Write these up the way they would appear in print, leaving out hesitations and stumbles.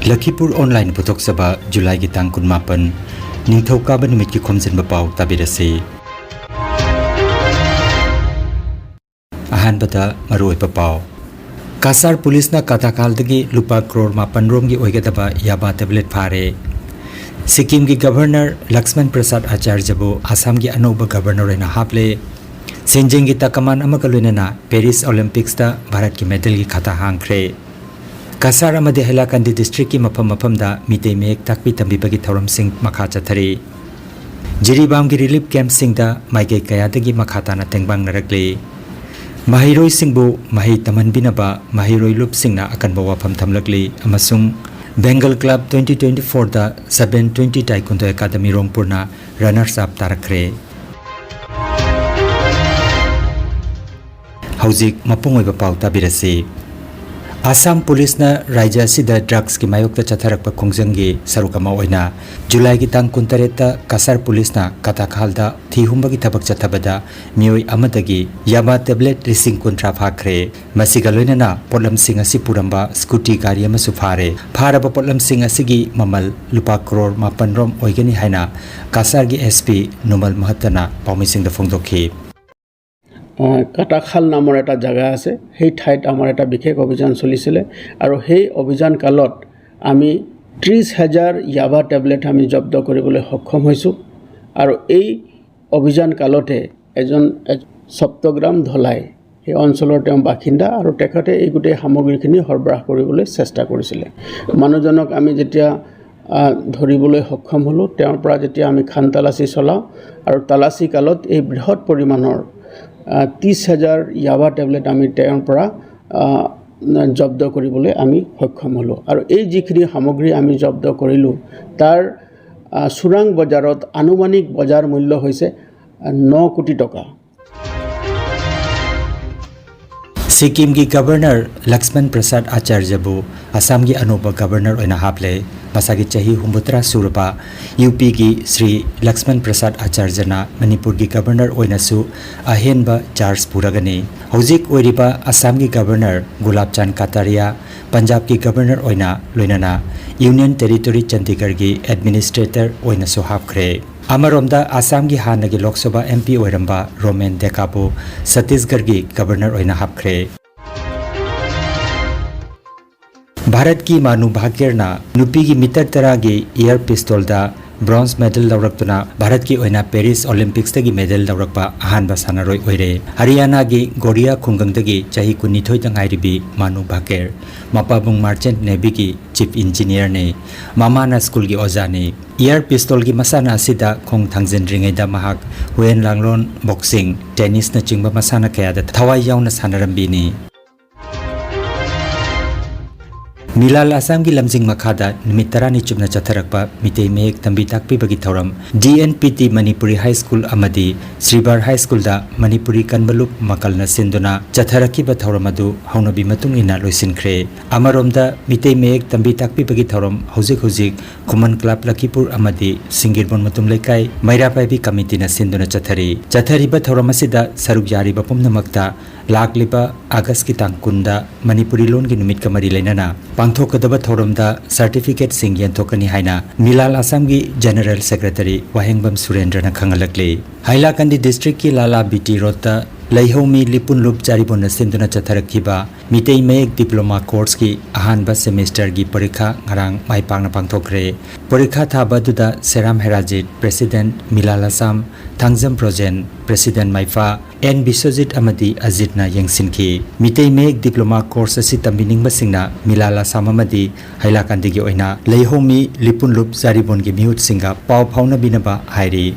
Lakhipuronline putoksaba July ki tang 18 ningthaukaaba numit ki Khomjinba Pao tabirasi. Ahanbada maruoiba Pao. Kasar Police na katakaldagi lupa crore 8 rom gi oigadaba yaba tablet phare. Sikkim ki Governor Lakshman Prasad Acharya bu Assam ki anoba Governor ena haple. Senjing ki takaman amakaluina Paris Olympics ta Bharat ki medal ki khata hangkhre. Kasar amadi Hailakandi district ki mafam da mitei mek takpi tambi bagi thoram sing makha chathari. Jiribam ki relief camp sing da maikai kaya dagi makhata na tengbang narakle. Mahiroi singbu mahi taman binaba mahiroi lup singna akan bawa pham thamlakli amasung Bengal Club 2024 da 720 Taekwondo Academy Rongpurna runners up tarakre. Hauzik mapungoi ba pau tabirasi. Assam Police na Raja Sida drugs ki mayokta chatharakpa khongjanggi sarukama oina July ki tang 19 ta Kasar Police na katakhalda thihumba ki thabak chathabada mioi amadagi yaba tablet rising kontra phakre masiga loinana potlam sing asi puramba scooty gari ama sufare pharaba potlam sing asigi mamal lupa crore 8 rom oigani haina Kasar gi SP Numal Mahatana paumising da phongdokhi Katakhal নামৰ এটা জায়গা আছে সেই ঠাইত আমাৰ এটা বিশেষ অভিযান চলিছিল আৰু সেই অভিযান কালত আমি 30,000 ইয়াবা টেবলেট আমি জব্দ কৰিবলৈ সক্ষম হৈছো আৰু এই অভিযান কালতে এজন সপ্তগ্ৰাম ধলাই এই অঞ্চলৰ তেওঁ বাসিন্দা আৰু তেখেতে এই গোটেই সামগ্ৰীখিনি সৰবৰাহ কৰিবলৈ চেষ্টা কৰিছিল মানুহজনক আমি যেতিয়া ধৰিবলৈ সক্ষম হলো তেওঁৰ পৰা যেতিয়া আমি খানতালাচি চলাও আৰু তালাচি কালত এই বৃহৎ পৰিমাণৰ 30,000 ইয়াবা টেবলেট আমি তেওঁৰ পৰা জব্দ কৰিবলৈ আমি সক্ষম হলো আৰু এই যিখিনি সামগ্ৰী আমি জব্দ কৰিলো তাৰ সুৰাং বজাৰত আনুমানিক বজাৰ মূল্য হৈছে 9 কোটি টকা Sikkim ki Governor Lakshman Prasad Acharya bu Assam ki anoba Governor oina haple masagi chahi 63 suraba UP ki Sri Lakshman Prasad Acharya na Manipur ki Governor oina su ahenba charge puragani hojik oiriba Assam ki Governor Gulab Chand Kataria Punjab ki Governor oina loinana Union Territory Chandigarh ki Administrator oina su hapkhre Amaromda Assam ki Hana ki Lok Sabha MP oiramba Roman Dekabu Chhattisgarh ki Governor oina hapkhre Bharat ki Manu Bhagyarna Nupi ki Mitar Tara ki air pistol da bronze medal lawraktuna Bharat ki oina Paris Olympics tagi medal lawrakpa ahanba sanaroi oire Haryana ki Goria Khungang tagi chahi 19 tang airibi Manu Bhagyar Mapabung Merchant Navy ki Chief Engineer ne Mama na school ki oja ne air pistol ki masana asida khong thangjen ringai da mahak Huen Langlon boxing tennis na chingba masana kaya da thawai yauna sanarambi ni Milal Assam ki lamjing makhada numit 10 ni chupna chatharakpa mitei mek tambi takpi bagi thoram DNPT Manipuri High School amadi Sribar High School da Manipuri kanbalup makalna sinduna chatharaki ba thoram adu haunabi matung ina loisinkhre amaromda mitei mek tambi takpi bagi thoram hojik Khuman Club Lakhipur amadi Singirbon matum lekai Mairapai bi committee na sinduna chathari ba thoram asida saruk yari ba pumnamakta lakliba August ki tang 10 da Manipuri lon ki numit kamari leinana pangthokadaba thoromda certificate sing yenthokani haina Milal Assam ki General Secretary Wahengbam Surendra na khangalakle Hailakandi district ki Lala BT Road ta Laihomi Lipun Lup Jaribon Sinduna Chatharakhiba Mitei Mek Diploma Course ki ahanba semester gi parikha ngarang maipangna pangthokre parikha thabaduda Seram Herajit President Milal Assam Thangjam Projen President Maifa N Biswajit amadi Ajit na yengsinki Mitei Mek Diploma Course asi tambining basingna Milal Assam amadi Hailakandi gi oina Laihomi Lipun Lup Jaribon gi mihut singa pau phauna binaba hairi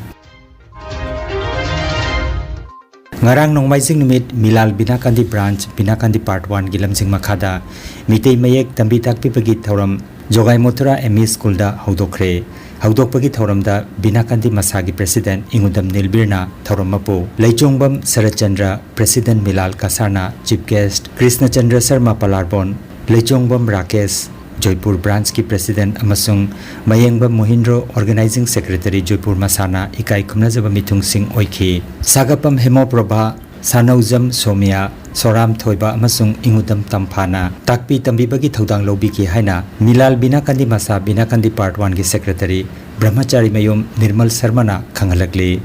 Ngarang nongmaijing numit Milal Binakandi branch Binakandi part 1 gilamjing makhada mitei mayek tambi takpi bagi thoram Jogai Mothra ME School da haudokpagi thoram da Binakandi Masagi President Ingudam Nilbirna thoram mapu Laichongbam Sarachandra President Milal Kasarna Chief Guest Krishna Chandra Sharma Palarbon Laichongbam Rakesh Joypur branch ki President amasung Mayengbam Mohindro Organizing Secretary Joypur Masana ikai khumna jaba mithung sing oikhi Sagapam Hemoprabha Sanaujam Somia Soram Thoiba amasung Ingudam Tampana Takpi Tambibagi Thodang Lobiki Haina Milal Binakandi Masa Binakandi Part 1 ki Secretary Brahmachari Mayum Nirmal Sarmana Khangalakli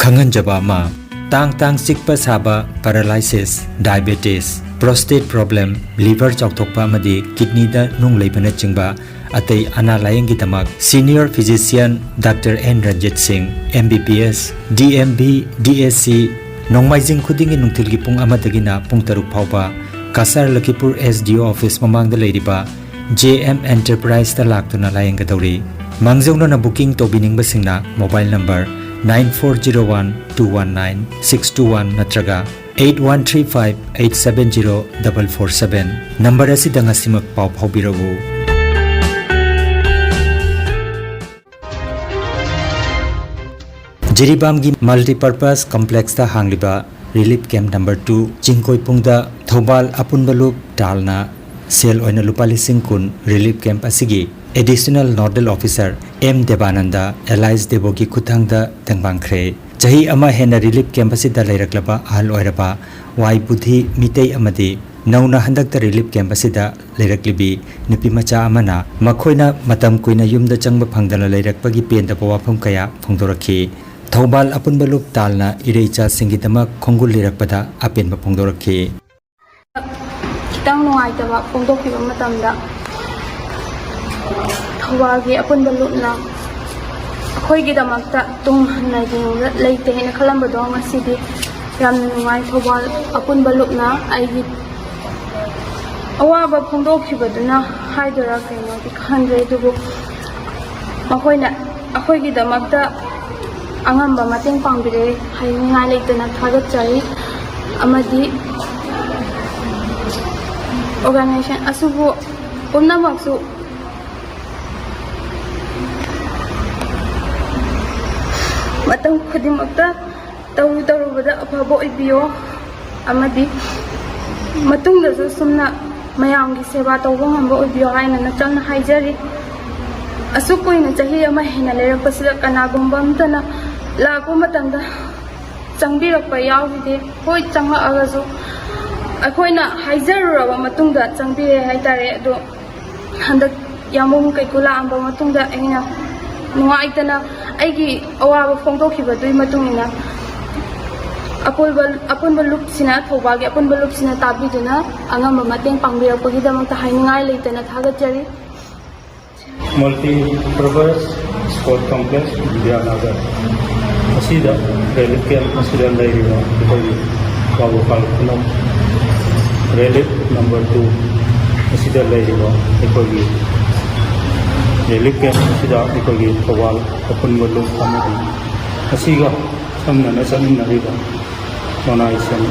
Khanganjaba ma Tang sikpa saba paralysis diabetes prostate problem liver chawthokpa amadi kidney da nung leibana chingba atai ana layeng gi damak senior physician Dr. N Ranjit Singh MBBS DMB DSC nongmaijing khudingi nungthil gi pung amadagina pung taruk phawba Kasar Lakhipur SDO office mamangda leiriba JM Enterprise da laktuna layeng ga dawri mangjongno na booking tobining basingna mobile number 9401-219-621 natraga 8135-870-447 number asida ngasimak pau phawbirabu Jiribamgi multipurpose complex ta hangliba relief camp number 2 Jingkoi pungda Thobal Apunbalup Dalna sel oina lupa lising kun relief camp asigi Additional Nodal Officer M. Devananda Elias Debogi Kuthangda Tengbangkre Jahi ama hena relief camp asida lairaklaba ahal oiraba Wai Budhi Mitei amadi Nauna handakta relief camp asida lairaklibi nupi macha amana makhoina matam kuina yumda changba phangdana lairakpagi penda pawafam kaya phongdorakhi Thobal Apunbalup Talna Ireicha Singitama Khongul lirakpada apenba phongdorakhi Kitang nuaitaba phongdokhiba matamda Thawagi Apunbalup na akhoi-gidamakta tunghannaigingda leite hena khalambado ngasidi yamna nungai Thawal Apunbalup na aigi awaba phongdokhibaduna haidora kaino di khandre dubu makhoina akhoi-gidamakta angamba mateng pangbire haingai leitena thagatchari amadi organization asubu punnamaksu matang khudimakta tawrubada afaba oibiyo amadi matungdasu sumna mayamgi seba tawba ngamba oibiyo haina nachalna haijari asukoina chahi ama hena lerakpasida kanagumba amtana lapo matamda changbirakpa yawide hoi changa agasu akoina haijaruraba matungda changbire haitare ado handak yamum kaikula amba matungda aina nuaitana aigi awaba phongdokhibadui matungina Apunbalup sina Thobagi Apunbalup sina tabiduna angamba mateng pangbirakpagidamata hainingai leitana thagatchari Multi-purpose sport complex Vidyanagar asida relief camp asida lairiba ikoi babu kalkunam relief number 2 asida lairiba ikoi relief camp asida ikoi Thobal Apunbalup amadi asiga samna nasaminariba donation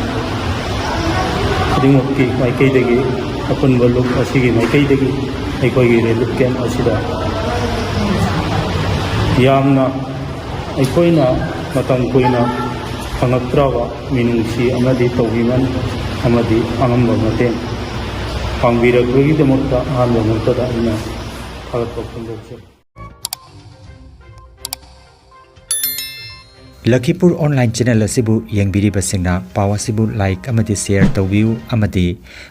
khudimokki maikaidagi Apunbalup asigi maikaidagi aikoi relief camp asida yamna aikoina matam koina pangaktrawa minungsi amadi tawgiman amadi angamba mateng pangbirakbagi damokta ahanba murtada ina hagatpa phongdokse Lakhipur online channel asibu yengbiriba singna paw asibu like amadi share tawbiu amadi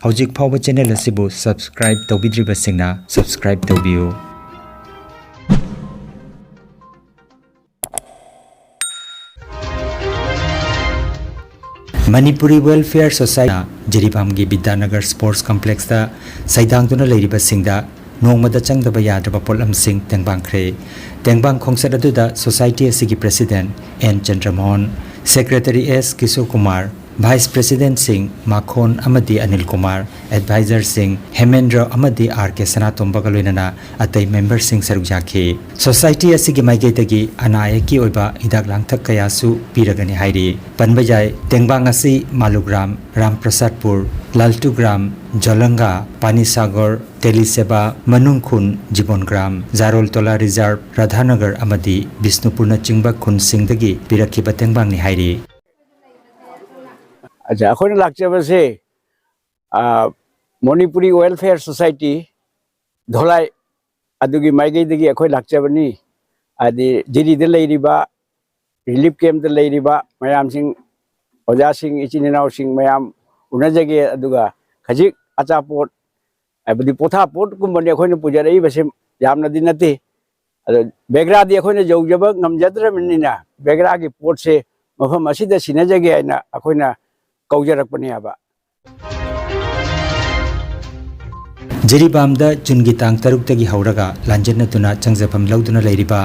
hojik phawba channel asibu subscribe tawbidriba singna subscribe tawbiu Manipuri Welfare Society Jiribamgi Vidyanagar Sports Complex da saidangduna leiriba singda nongmada changdaba yadraba polam sing tengbangkre tengbang khongsat aduda society asigi president N Chandramohan secretary S Kishore Kumar vice president Singh Makhon amadi Anil Kumar advisor Singh Hemendra amadi RK Sanatom bagaloinana atai member Singh sarukjaki society asigi maigedagi anayaki oiba idak langthak kayasu piragani hairi panbajai tengbang asi Malugram Ramprasadpur Laltugram Jalanga Panisagar Teliseba Manungkhun Jibongram Zaroltola Reserve Radhanagar amadi Bisnupurna chingba khun singdagi pirakhiba tengbang ni hairi अच्छा अखोन लाक्चबसे Manipuri welfare society धोलाई अदुगी माइगैदगी अखोय लाक्चबनी आदि जिरिदे लेरिबा relief camp लेरिबा मयाम सिंग ओजा सिंग इचिनाव सिंग मयाम उनजगे अदुगा खजिक अचापोट अबदि पोथा pot कुंबने अखोइने पुजरई बसे यामनदि नते बेगरादी अखोइने जौजब ngमजद्रमनिना बेगरागी pot से मफम असिदा सिनजगे आइना अखोइना कौजरकपने आबा जिरीबामदा जुनगी तांग तरुक्तगी हौरगा लांजन्नतुना चंगजफम लौदुना लेरिबा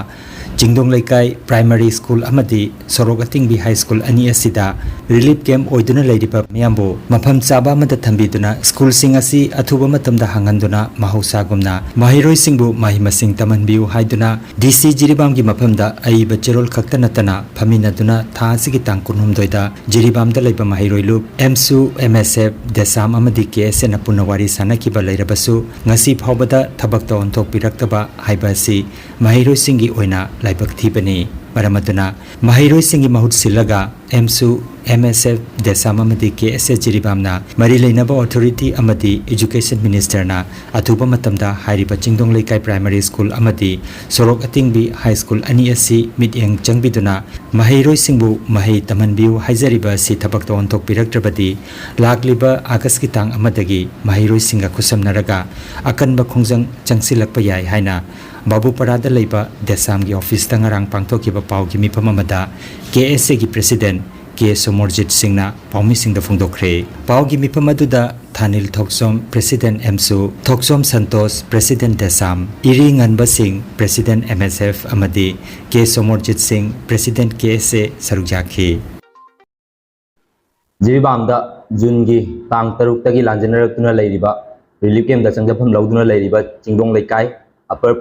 Chingdong लेकाई primary school अमदी सोरोग अतिंगबी high school अनि असिदा रिलीफ कैम्प ओइदुना लेरिबा मियामबो मफम चाबा मदा थंबीदुना स्कूल सिंग असि अथुबा मतमदा हांगनदुना महौसागुमना महिरोय सिंगबु महिमसिंग तमनबिउ हाइदुना डीसी जिरीबामगी मफमदा अइबा चेरोल खक्ता नतना फमिनदुना थासिगी तांग कुनहुमदोइदा जिरीबामदा लेबा महिरोय लुप एमसु एमएसएफ देसाम अमदी केएसएन पुनवारी सानकिबा लेरबसु ngasi phawbada thabakta onthok pirakta haiba si mahiroi singi oina laibak thibani maramaduna mahiroi singi mahut silaga emsu MSF desam amadi KSS jiribamna mari leinaba authority amadi education minister na athuba matamda hairiba chingdong leikai primary school amadi sorok atingbi high school ani asi mityang changbiduna mahiroi singbu mahai tamanbiu haijariba si thabakta onthok piraktrabadi lagliba august ki tang amadagi mahiroi singa khusamnaraga akanba khongjang changsilakpa yai haina babu parada leiba desamgi office tangarang pangthokiba paugi mifam amada KSA gi president K Somarjit Singh पाउमी सिंह फोंदोखरे पाउगी मिफम अदुदा थानिल Thoksom president AMSU Thoksom Santosh president DESAM इरी ngनब Singh president MSF अमदी K Somarjit Singh president KSA सरुजाखी जिरीबामदा जूनगी तांग तरुक्तगी लांजनरक्तुना लेरिबा रिलीफ कैम्प चंगजफम लौदुना लेरिबा Chingdong Leikai upper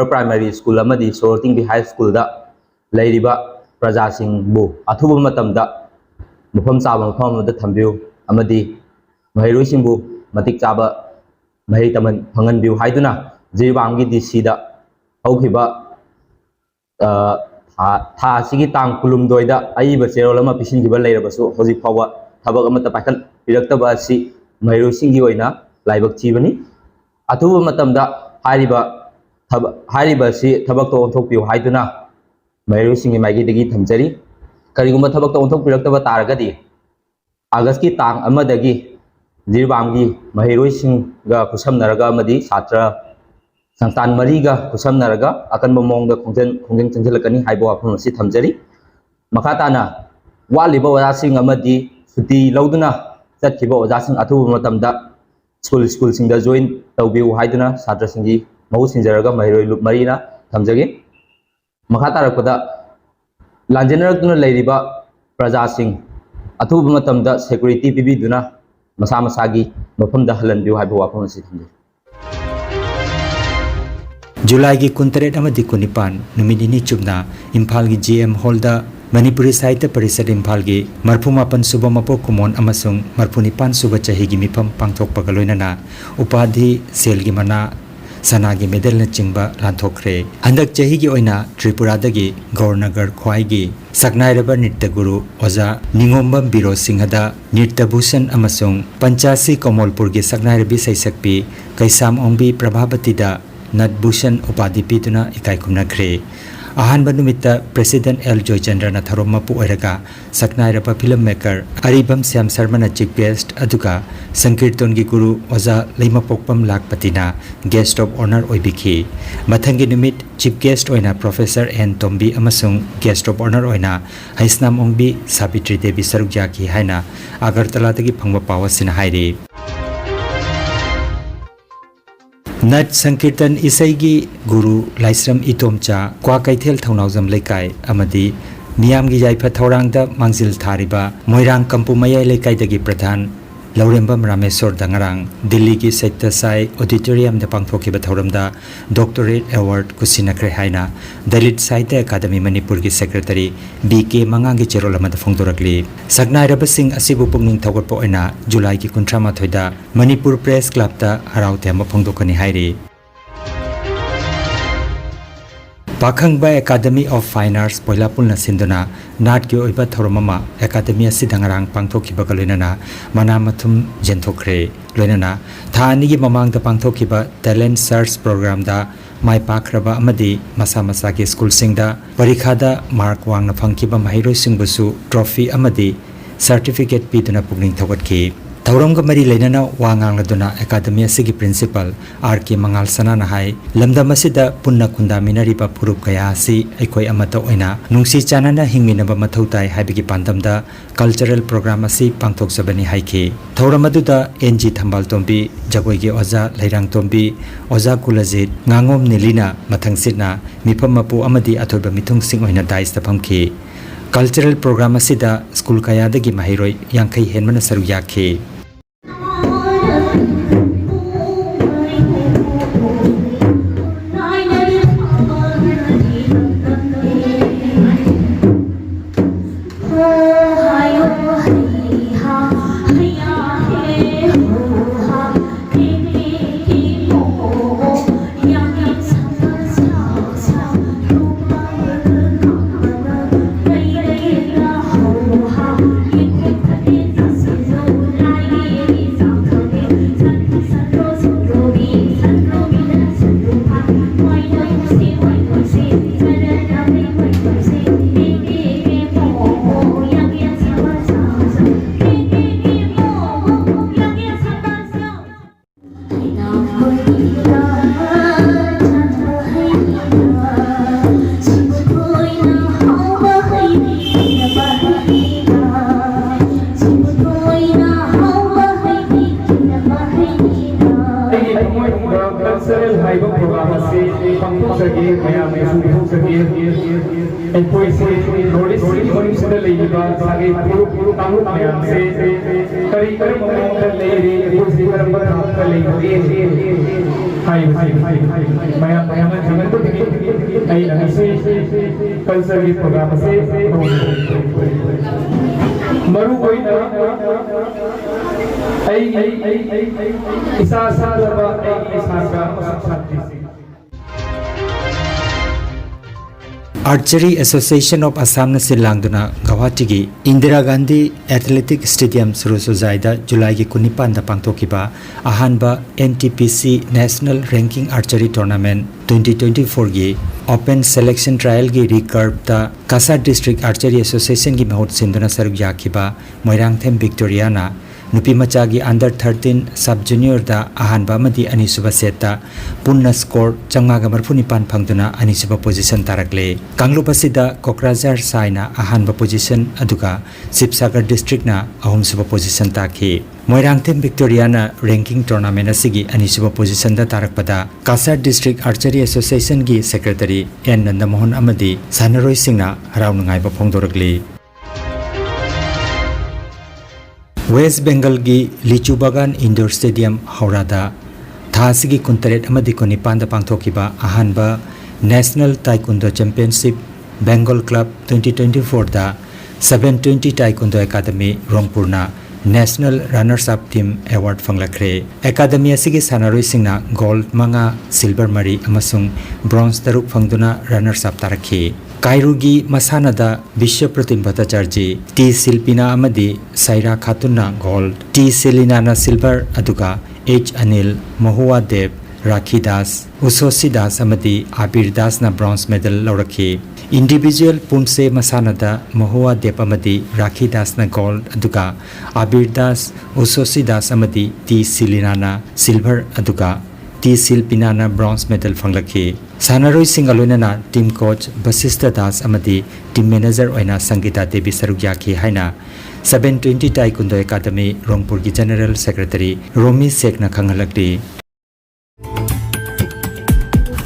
primary school अमदी सोरतिंग बी हाई स्कूल दा लेरिबा प्रजा सिंह अथुब मतमदा मफम चाबा मफम थम्बिउ अमदी महैरोई सिंह मतिक चाबा महै तमन फंगनबिउ हाइदुना जिरीबामगी DC दा हौखिबा था सिगी तांग कुलुमदोइदा अइबा चेरोल अमा पिसिनगिबा लेरबसु होजिक फावा थबक अमता पाखल पिरक्तबा असि महैरोई सिंगी ओइना लाइबक चिबनी अथुब मतमदा हारिबा सि थबक तो ओंथोकपिउ हाइदुना महैरोई सिंगी माइगीदगी थमजरी करिगुम्बा थबक तो ओंथोकपिरक्तबा तारगदी आगस्ट की तांग अमदगी जिरीबामगी महैरोई सिंगा खुसमनरगा अमदी छात्र संस्थान मरीगा खुसमनरगा अकनबा मोंगदा खोंजंग चंजलकनी हाइबो वाफम असि थमजरी मखाताना वालिबा ओजासिंग अमदी सुटी लौदुना चटखिबा ओजासिंग अथुबा मतमदा स्कूल सिंगदा जॉइन तौबिउ हाइदुना छात्र सिंगी महु सिंजरगा महैरोई लुप मरीना थमजगे मखातारकदा लांजनरक्तुना लेरिबा प्रजा सिंह अथुबा मतमदा सिक्योरिटी पिबिदुना मसा मसागी मफमदा हलनबिउ हाइबो वाफम असि थमजगे जुलाई की कुंतरेट अमदी कुनिपान नुमिनिनी चुबना इम्फाल की GM हॉल दा मणिपुरी साहित्य परिषद इम्फाल की मरफुमापन सुब मपो कुमोन अमसुंग मरफुनिपान सुब चही की मिफम पांगथोकपगा लोइनाना उपाधि सेल की मना सना की मेडल न चिंबा लांथोखरे हंदक चही की ओइना त्रिपुरादगी गौरनगर ख्वाइगी सकनाइरबा नृत्य गुरु ओजा निंगोम्बम बिरो सिंहदा नृत्य भूषण अमसुंग पंचासी कोमलपुर की सकनाइरबी सैसकपी कैसाम ओंबी प्रभावतीदा नटभूषण उपाधि पीदुना इकाई खुमनखरे अहानब नुमित्ता प्रेसिडेंट L जयचंद्रना थरोम मपु ओइरगा सकनाइरबा film maker Aribam Shyam Sharma chief guest अदुगा संकीर्तन की गुरु ओजा लेमपोकपम लाखपतिना गेस्ट ऑफ ऑनर ओइबिखी मथंगी नुमित चीफ गेस्ट ओइना प्रोफेसर N तोम्बी अमसुंग गेस्ट ऑफ ऑनर ओइना हैसनाम ओंबी सावित्री देवी सरुजाकी हाइना आगरतलादगी फंगबा पावसिना हाइरे नट संकीर्तन इसाईगी गुरु लाइस्रम इतोमचा क्वा कैथेल थौनावजम लेकाई अमदी मियामगी याइफा थौरांगदा मांगजिल थारिबा मोइरांग कंपुमयाई लेकाईदगी प्रधान लौरेंबम रामेश्वर दंगरांग दिल्ली की सैत्य साई ऑडिटोरियम दा पांगथोकिबा थौरमदा डॉक्टरेट अवार्ड कुसिनखरे हाइना दलित साहित्य अकादमी मणिपुर की सेक्रेटरी BK मंगांगी चेरोल अमदा फोंदोरकली सकनाइरबा सिंह असिबु पुंगनिंग थौगटपा ओइना जुलाई की 38 दा मणिपुर प्रेस क्लब दा हराउतेम फोंदोकनी हाइरी Pakhangba academy of fine arts पोइलापुलना सिंदुना नाट की ओइबा थौरममा एकाडेमी असि दंगरांग पांगथोखिबा लोइनाना मना मथुम जेंथोखरे लोइनाना थानी की ममांगदा पांगथोखिबा टैलेंट सर्च प्रोग्राम दा mai pakraba amadi masa masa ki school singda parikhada mark wangna phangkiba mahairoi singbusu trophy amadi certificate piduna pugning thawatki Tauram ka mari lainana wangang laduna academy asigi principal RK Mangal Sana na hai lamda masida punna kunda minari pa purup kaya si aikoi amata oina nungsi chanana hingmina ba mathautai haibigi pandamda cultural program asi pangthok sabani haiki Tauram aduda NG Thambal Tombi jagoi gi oza lairang tombi oza kulajit ngangom nilina mathangsidna mifam mapu amadi athoiba mithung sing oina dais ta phamki cultural program asida school kaya dagi mahiroi yangkai henmana saru yakhe Archery Association of Assam na silangduna Guwahati gi Indira Gandhi Athletic Stadium Surusuzaida July gi kunipan da pangthokiba ahanba NTPC National Ranking Archery Tournament 2024 gi Open Selection Trial gi recurve da Kasa District Archery Association gi mahut sinduna saruk yakiba Moirangthem Victoria na Nupi Machagi under 13 sub junior da ahanba madi anisuba seta punna score changaga marfunipan phangduna anisuba position tarakle Kanglupasida Kokrajhar Saina ahanba position aduga Sibsagar district na ahumsuba position takhi Moirangthem Victoria na ranking tournament asigi anisuba position da tarakpada Kasa District Archery Association gi secretary N Nandamohan amadi Sanaroi Singna harawnungai ba phongdorakli West Bengal gi Lichu Bagan Indoor Stadium Haurada Thasigi Kuntaret amadi Konipanda pangthokiba ahanba National Taekwondo Championship Bengal Club 2024 da 720 Taekwondo Academy Rangpurna National Runners Up Team Award fanglakre Academy asigi sanaroi singna gold manga silver mari amasung bronze taruk phangduna runners up tarakhi Kairugi Masanada Bishya Pratim Bhattacharji T Silpina amadi Saira Khatunna gold T Selina na silver aduga H Anil Mahua Dev Rakhi Das Usosi Das amadi Abir Das na bronze medal laurakhi Individual Punse Masanada Mahua Dev amadi Rakhi Das na gold aduga Abir Das Usosi Das amadi T Selina na silver aduga T Silpina na bronze medal fanglakhi Sanaroi Singalona na team coach Basista Das amadi team manager oina Sangita Devi Sarugyaki haina 720 Taekwondo Academy Rangpur gi General Secretary Romi Sek na khangalakli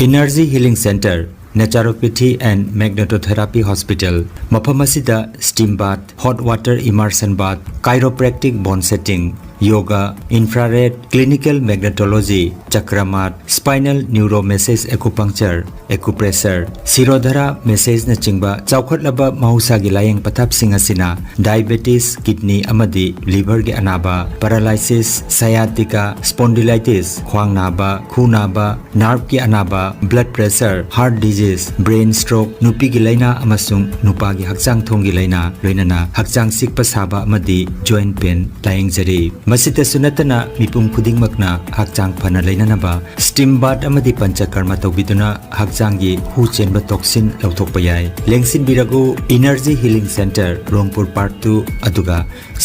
Energy Healing Center Naturopathy and Magnetotherapy Hospital Mapamasida Steam Bath Hot Water Immersion Bath Chiropractic Bone Setting Yoga Infrared Clinical Magnetology Chakramat Spinal Neuro Massage Acupuncture Acupressure Sirodhara Massage na chingba chawkhatlaba mahusagi layeng pathap singasina Diabetes Kidney amadi Liver gi anaba Paralysis Sciatica Spondylitis khwang naba khu naba Nerve gi anaba Blood Pressure Heart Disease Brain Stroke Nupi gi laina amasung nupa gi hakchang thong gi laina loinana hakchang sikpa saba amadi Joint Pain layeng jari Masita sunatana mipum khudingmakna hakchang phana leinanaba steam bath amadi panchakarma tawbiduna hakchangi hu chenba toxin lauthokpa yai lengsin biragu energy healing center Rongpur Park 2 aduga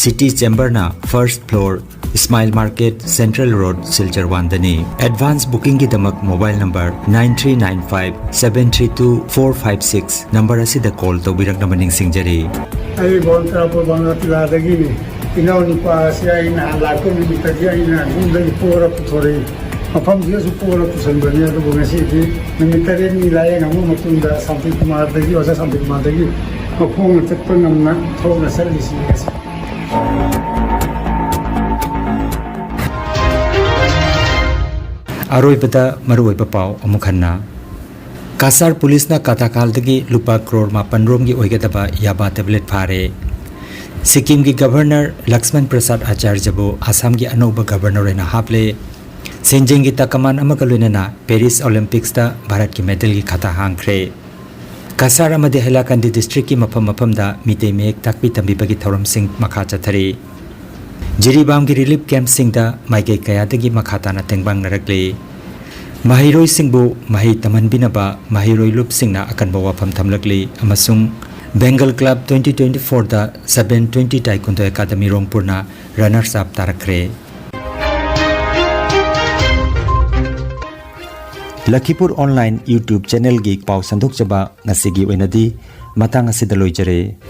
city chamber na first floor Smile Market Central Road Silchar 1 dani advance booking gi damak mobile number 9395732456 number asida call tawbirak na maning singjari ai bon trapo bangapila dagi inau ni pa sia ina lakko ni tagia ina undai pora puthore afam dia su pora pusanbani adu ngasi di nimitare ni laye ngamu matunda sampai kumar dagi osa sampai kumar dagi khong chatpa namna thona service ni asi aroi bata maroi papau amukhanna Kasar police na katakal dagi lupa crore mapan rom gi oigadaba yaba tablet phare Sikkim gi governor Lakshman Prasad Acharya bo Assam gi anoba governor ena haple Senjing gi takaman amagaluina Paris Olympics da Bharat ki medal gi khata hangkhre Kasar amade Hailakandi district ki mafam da mite mek takpi tambi bagi thoram sing makha chathari Jiribam gi relief camp sing da maike kaya dagi makhata na tengbang narakle Mahiroi singbu mahi taman binaba mahiroi lup singna akan bawa pham thamlakli amasung Bengal Club 2024 da 720 Taekwondo Academy Rongpur na runners up tarakre Lakhipur online YouTube channel gi pau sandok chaba ngasigi oinadi matang asidaloi jare